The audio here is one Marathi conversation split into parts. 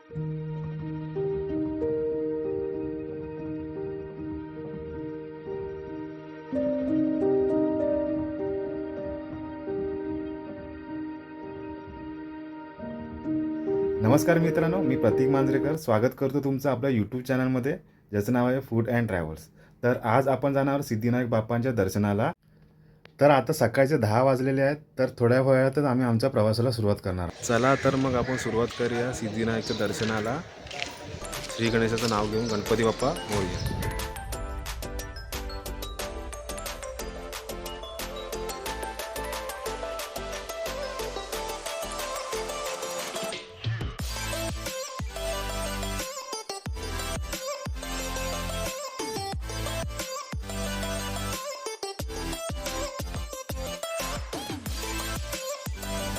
नमस्कार मित्रांनो, मी प्रतीक मांजरेकर स्वागत करतो तुमचं आपल्या यूट्यूब चॅनलमध्ये, ज्याचं नाव आहे फूड अँड ट्रॅव्हल्स. तर आज आपण जाणार सिद्धिविनायक बाप्पांच्या दर्शनाला. तर आता सकाळचे 10 वाजलेले आहेत. तर थोड्या वेळातच आम्ही आमच्या प्रवासाला सुरुवात करणार. चला तर मग आपण सुरुवात करूया सिद्धिविनायकच्या दर्शनाला. श्री गणेशाचं नाव घेऊन गणपती बाप्पा मोरया.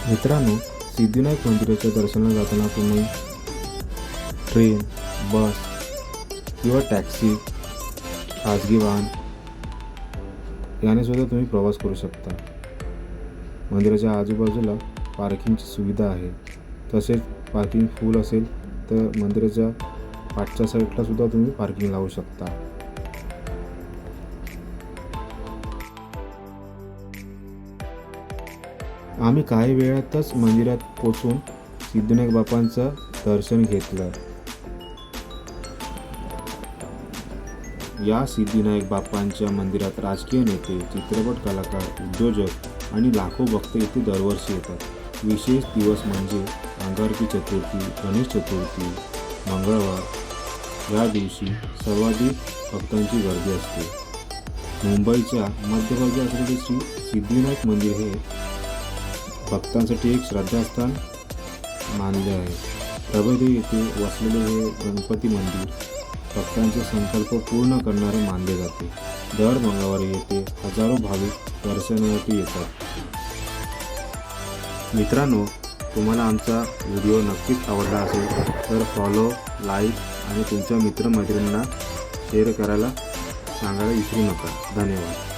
मित्रांनो, सिद्धिविनायक मंदिराच्या दर्शनाला जाताना तुम्ही ट्रेन, बस किंवा टॅक्सी, खाजगी वाहन याने सुद्धा तुम्ही प्रवास करू शकता. मंदिराच्या आजूबाजूला पार्किंगची सुविधा आहे. तसेच पार्किंग फुल असेल तर मंदिराच्या पाठच्या साईडला सुद्धा तुम्ही पार्किंग लावू शकता. आम्ही काही वेळातच मंदिरात पोचून सिद्धिविनायक बाप्पांचं दर्शन घेतलं. या सिद्धिविनायक बाप्पांच्या मंदिरात राजकीय नेते, चित्रपट कलाकार, उद्योजक आणि लाखो भक्त येथे दरवर्षी येतात. विशेष दिवस म्हणजे अंगारकी चतुर्थी, गणेश चतुर्थी, मंगळवार या दिवशी सर्वाधिक भक्तांची गर्दी असते. मुंबईच्या मध्यभागी असलेले श्री सिद्धिविनायक मंदिर हे भक्तांसाठी एक श्रद्धास्थान मानले आहे. प्रभदेवी येथे वसलेले हे गणपती मंदिर भक्तांचे संकल्प पूर्ण करणारे मानले जाते. दर मंगळवारी येथे हजारो भाविक दर्शनासाठी येतात. मित्रांनो, तुम्हाला आमचा व्हिडिओ नक्कीच आवडला असेल तर फॉलो, लाईक आणि तुमच्या मित्रमैत्रिणींना शेअर करायला सांगायला विसरू नका. धन्यवाद.